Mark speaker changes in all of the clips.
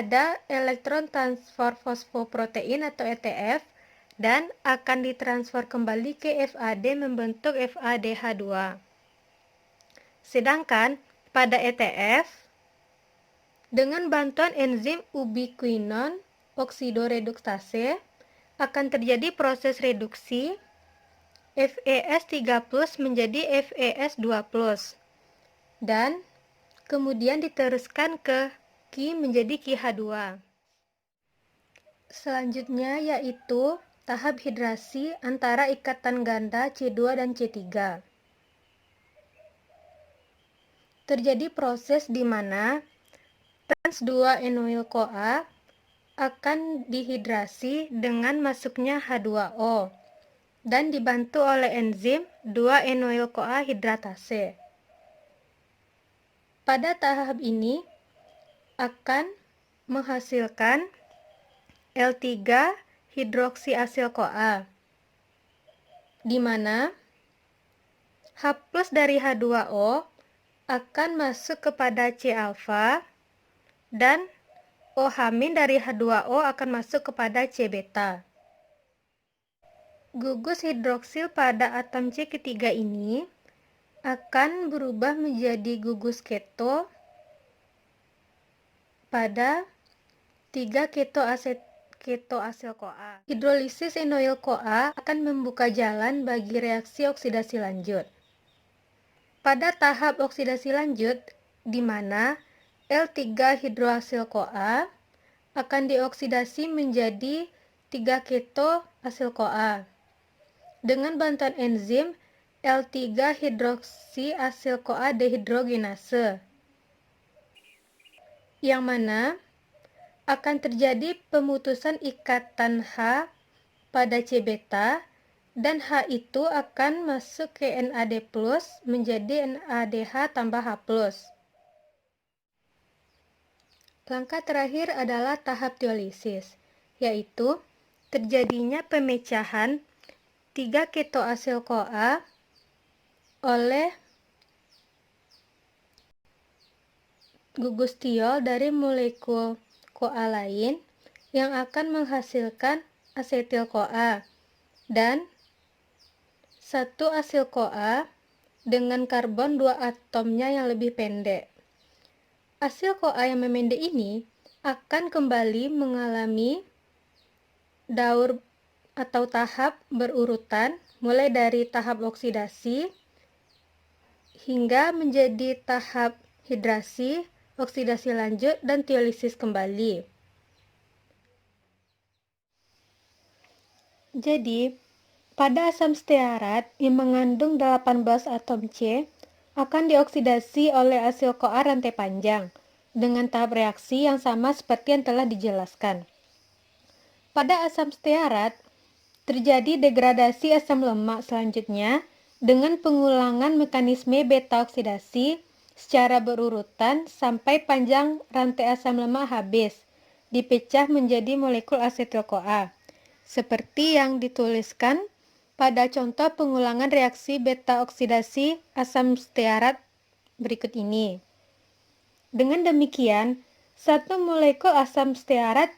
Speaker 1: pada elektron transfer fosfoprotein atau ETF dan akan ditransfer kembali ke FAD membentuk FADH2. Sedangkan pada ETF, dengan bantuan enzim ubiquinon oksidoreduktase akan terjadi proses reduksi FeS3+ menjadi FeS2+, dan kemudian diteruskan ke Ki menjadi KiH2. Selanjutnya yaitu tahap hidrasi antara ikatan ganda C2 dan C3. Terjadi proses di mana trans 2-enoil-CoA akan dihidrasi dengan masuknya H2O dan dibantu oleh enzim 2-enoil-CoA hidratase. Pada tahap ini akan menghasilkan L3-hidroksiasil-CoA, di mana H+ dari H2O akan masuk kepada C-alfa dan OH- dari H2O akan masuk kepada C-beta. Gugus hidroksil pada atom C ketiga ini akan berubah menjadi gugus keto pada 3 ketoasil-CoA. Hidrolisis enoil-CoA akan membuka jalan bagi reaksi oksidasi lanjut. Pada tahap oksidasi lanjut, di mana L3-hidroasil-CoA akan dioksidasi menjadi 3 ketoasil-CoA dengan bantuan enzim L3-hidroksiasil-CoA dehidrogenase, yang mana akan terjadi pemutusan ikatan H pada C-beta dan H itu akan masuk ke NAD+ menjadi NADH tambah H+. Langkah terakhir adalah tahap teolisis, yaitu terjadinya pemecahan 3 ketoasil-CoA oleh gugus tiol dari molekul CoA lain yang akan menghasilkan asetil-CoA dan satu asil-CoA dengan karbon 2 atomnya yang lebih pendek. Asil CoA yang memendek ini akan kembali mengalami daur atau tahap berurutan mulai dari tahap oksidasi hingga menjadi tahap hidrasi, oksidasi lanjut, dan teolisis kembali. Jadi, pada asam stearat yang mengandung 18 atom C akan dioksidasi oleh asil CoA rantai panjang dengan tahap reaksi yang sama seperti yang telah dijelaskan. Pada asam stearat, terjadi degradasi asam lemak selanjutnya dengan pengulangan mekanisme beta oksidasi secara berurutan sampai panjang rantai asam lemak habis, dipecah menjadi molekul asetil-CoA, seperti yang dituliskan pada contoh pengulangan reaksi beta oksidasi asam stearat berikut ini. Dengan demikian, satu molekul asam stearat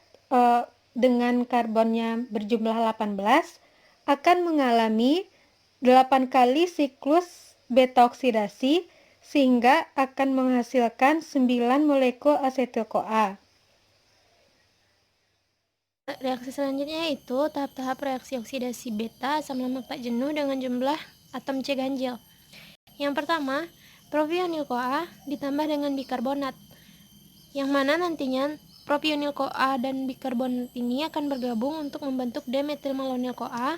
Speaker 1: dengan karbonnya berjumlah 18 akan mengalami 8 kali siklus beta oksidasi sehingga akan menghasilkan 9 molekul asetil-CoA.
Speaker 2: Reaksi selanjutnya yaitu tahap-tahap reaksi oksidasi beta asam lemak tak jenuh dengan jumlah atom C ganjil. Yang pertama, propionil-CoA ditambah dengan bikarbonat, yang mana nantinya propionil-CoA dan bikarbonat ini akan bergabung untuk membentuk D-metilmalonil-CoA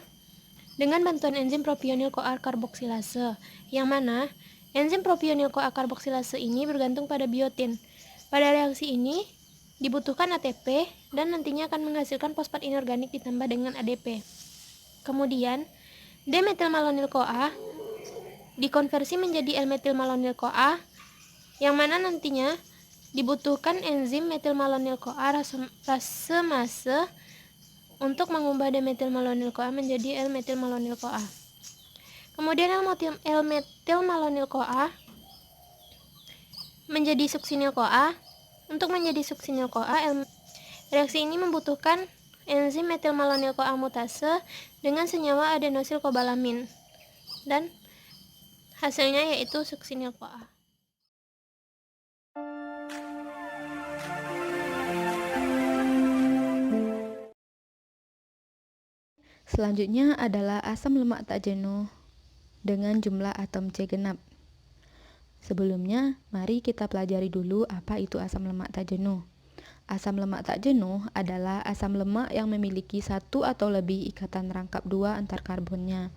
Speaker 2: dengan bantuan enzim propionil-CoA karboksilase, yang mana enzim propionil-CoA karboksilase ini bergantung pada biotin. Pada reaksi ini dibutuhkan ATP dan nantinya akan menghasilkan fosfat inorganik ditambah dengan ADP. Kemudian, D-metilmalonil-CoA dikonversi menjadi L-metilmalonil-CoA, yang mana nantinya dibutuhkan enzim metilmalonil-CoA rasemase untuk mengubah D-metilmalonil-CoA menjadi L-metilmalonil-CoA. Kemudian L-metilmalonil-CoA menjadi suksinil-CoA. Untuk menjadi suksinil-CoA, Reaksi ini membutuhkan enzim metilmalonyl-CoA mutase dengan senyawa adenosilkobalamin, dan hasilnya yaitu suksinil-CoA.
Speaker 3: Selanjutnya adalah asam lemak tak jenuh dengan jumlah atom C genap. Sebelumnya, mari kita pelajari dulu apa itu asam lemak tak jenuh. Asam lemak tak jenuh adalah asam lemak yang memiliki satu atau lebih ikatan rangkap dua antar karbonnya.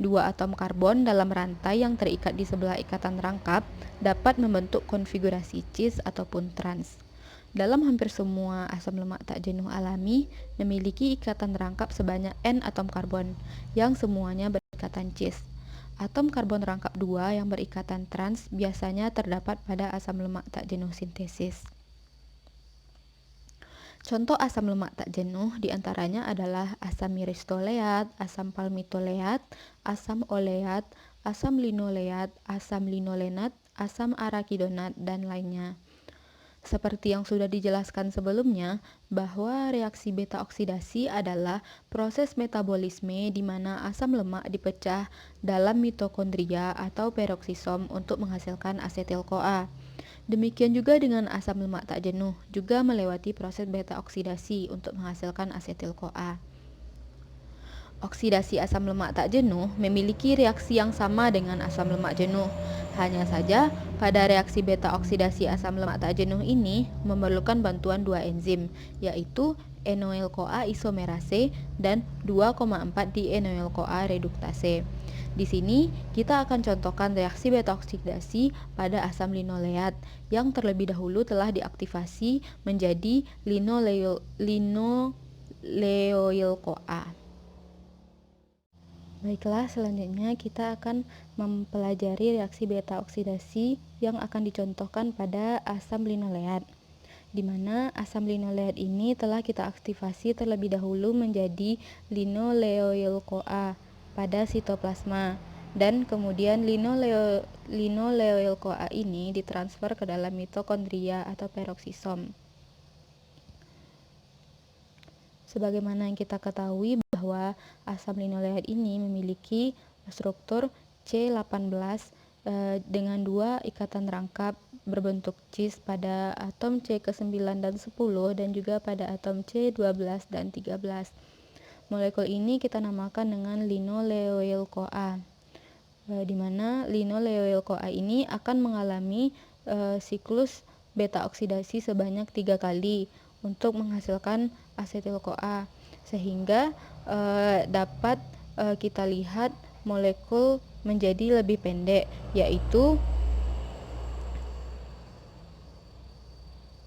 Speaker 3: Dua atom karbon dalam rantai yang terikat di sebelah ikatan rangkap dapat membentuk konfigurasi cis ataupun trans. Dalam hampir semua asam lemak tak jenuh alami memiliki ikatan rangkap sebanyak N atom karbon, yang semuanya berikatan cis. Atom karbon rangkap 2 yang berikatan trans biasanya terdapat pada asam lemak tak jenuh sintesis. Contoh asam lemak tak jenuh diantaranya adalah asam miristoleat, asam palmitoleat, asam oleat, asam linoleat, asam linolenat, asam arakidonat, dan lainnya. Seperti yang sudah dijelaskan sebelumnya, bahwa reaksi beta oksidasi adalah proses metabolisme di mana asam lemak dipecah dalam mitokondria atau peroksisom untuk menghasilkan asetil-CoA. Demikian juga dengan asam lemak tak jenuh, juga melewati proses beta oksidasi untuk menghasilkan asetil-CoA. Oksidasi asam lemak tak jenuh memiliki reaksi yang sama dengan asam lemak jenuh. Hanya saja, pada reaksi beta oksidasi asam lemak tak jenuh ini memerlukan bantuan dua enzim, yaitu enoyl-CoA isomerase dan 2,4-dienoyl-CoA reduktase. Di sini, kita akan contohkan reaksi beta oksidasi pada asam linoleat yang terlebih dahulu telah diaktifasi menjadi linoleoyl-CoA. Baiklah, selanjutnya kita akan mempelajari reaksi beta oksidasi yang akan dicontohkan pada asam linoleat, di mana asam linoleat ini telah kita aktifasi terlebih dahulu menjadi linoleoyl-CoA pada sitoplasma, dan kemudian linoleoyl-CoA ini ditransfer ke dalam mitokondria atau peroksisom. Sebagaimana yang kita ketahui bahwa asam linoleat ini memiliki struktur C18 dengan dua ikatan rangkap berbentuk cis pada atom C ke-9 dan 10 dan juga pada atom C12 dan 13. Molekul ini kita namakan dengan linoleoyl-CoA, di mana linoleoyl-CoA ini akan mengalami siklus beta oksidasi sebanyak 3 kali untuk menghasilkan asetil-CoA, sehingga dapat kita lihat molekul menjadi lebih pendek, yaitu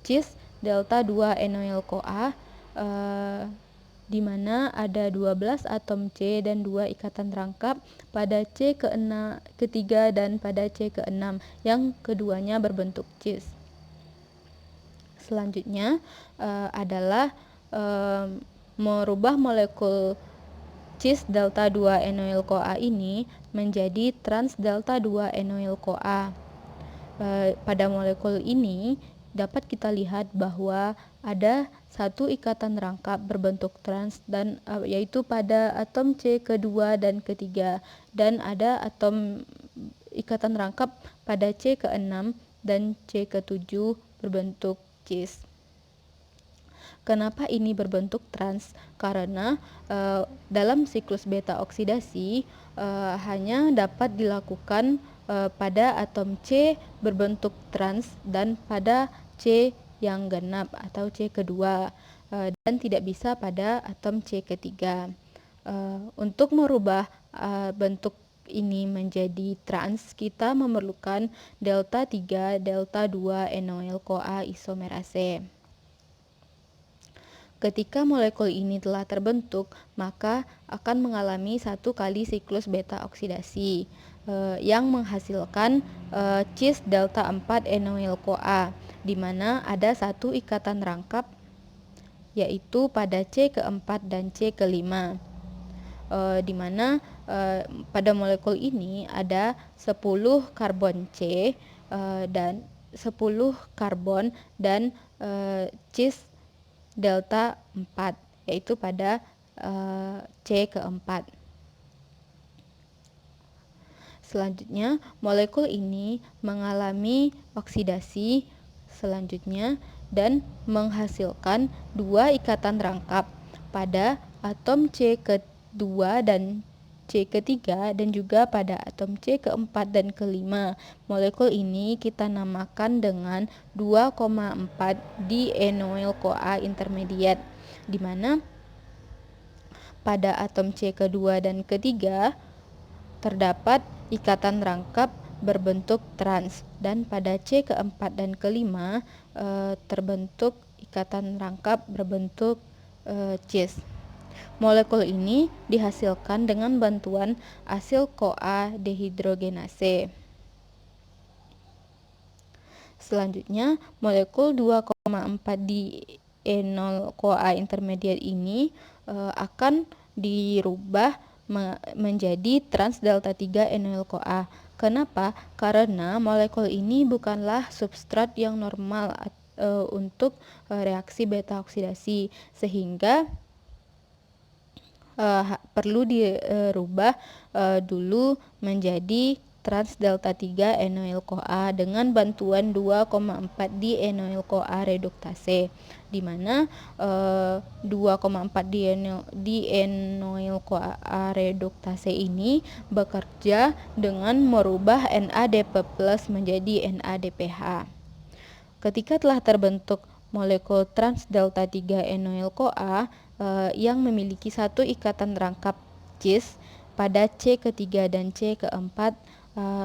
Speaker 3: cis delta 2 enoyl-CoA, di mana ada 12 atom C dan 2 ikatan rangkap pada C ke-3 dan pada C ke-6 yang keduanya berbentuk cis. Selanjutnya adalah merubah molekul cis delta 2 enoyl-CoA ini menjadi trans delta 2 enoyl-CoA. Pada molekul ini dapat kita lihat bahwa ada satu ikatan rangkap berbentuk trans dan yaitu pada atom C kedua dan ketiga, dan ada atom ikatan rangkap pada C ke-6 dan C ke-7 berbentuk cis. Kenapa ini berbentuk trans? Karena dalam siklus beta oksidasi hanya dapat dilakukan pada atom C berbentuk trans dan pada C yang genap atau C kedua, dan tidak bisa pada atom C ketiga. Untuk merubah bentuk ini menjadi trans, kita memerlukan delta 3 delta 2 enoyl-CoA isomerase. Ketika molekul ini telah terbentuk, maka akan mengalami satu kali siklus beta oksidasi yang menghasilkan cis delta 4 enoyl-CoA, di mana ada satu ikatan rangkap yaitu pada C ke-4 dan C ke-5, di mana pada molekul ini ada 10 karbon C dan 10 karbon dan cis delta 4, yaitu pada C keempat. Selanjutnya, molekul ini mengalami oksidasi selanjutnya dan menghasilkan dua ikatan rangkap pada atom C kedua dan C ketiga dan juga pada atom C keempat dan kelima. Molekul ini kita namakan dengan 2,4 dienoyl-CoA intermediate, di mana pada atom C kedua dan ketiga terdapat ikatan rangkap berbentuk trans, dan pada C keempat dan kelima terbentuk ikatan rangkap berbentuk cis. Molekul ini dihasilkan dengan bantuan asil CoA dehidrogenase. Selanjutnya, molekul 2,4 dienol-CoA intermediate ini akan dirubah menjadi trans delta 3 enoyl-CoA. Kenapa? Karena molekul ini bukanlah substrat yang normal untuk reaksi beta oksidasi, sehingga perlu dirubah dulu menjadi trans delta 3 enoyl-CoA dengan bantuan 2,4 dienoyl-CoA reduktase, di mana 2,4 dienoyl-CoA reduktase ini bekerja dengan merubah NADP+ menjadi NADPH. Ketika telah terbentuk molekul trans delta 3 enoyl-CoA yang memiliki satu ikatan rangkap cis pada C ketiga dan C keempat,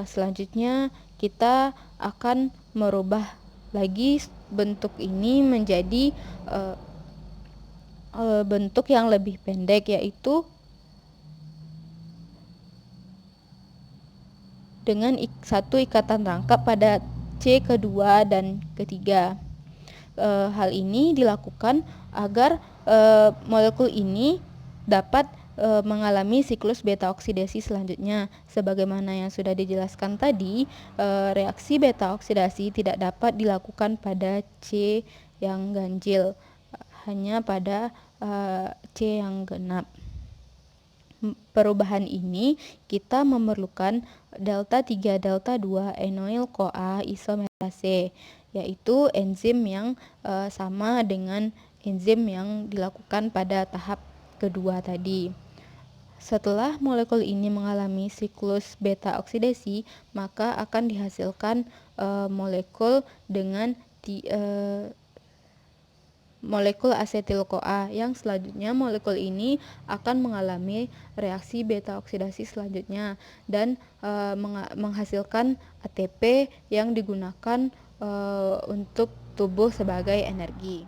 Speaker 3: selanjutnya kita akan merubah lagi bentuk ini menjadi bentuk yang lebih pendek, yaitu dengan satu ikatan rangkap pada C kedua dan ketiga. Hal ini dilakukan agar molekul ini dapat mengalami siklus beta oksidasi selanjutnya. Sebagaimana yang sudah dijelaskan tadi, reaksi beta oksidasi tidak dapat dilakukan pada C yang ganjil, hanya pada C yang genap. Perubahan ini kita memerlukan delta 3 delta 2 enoyl-CoA isomerase, yaitu enzim yang sama dengan enzim yang dilakukan pada tahap kedua tadi. Setelah molekul ini mengalami siklus beta oksidasi, maka akan dihasilkan molekul dengan molekul asetil-CoA, yang selanjutnya molekul ini akan mengalami reaksi beta oksidasi selanjutnya dan menghasilkan ATP yang digunakan untuk tubuh sebagai energi.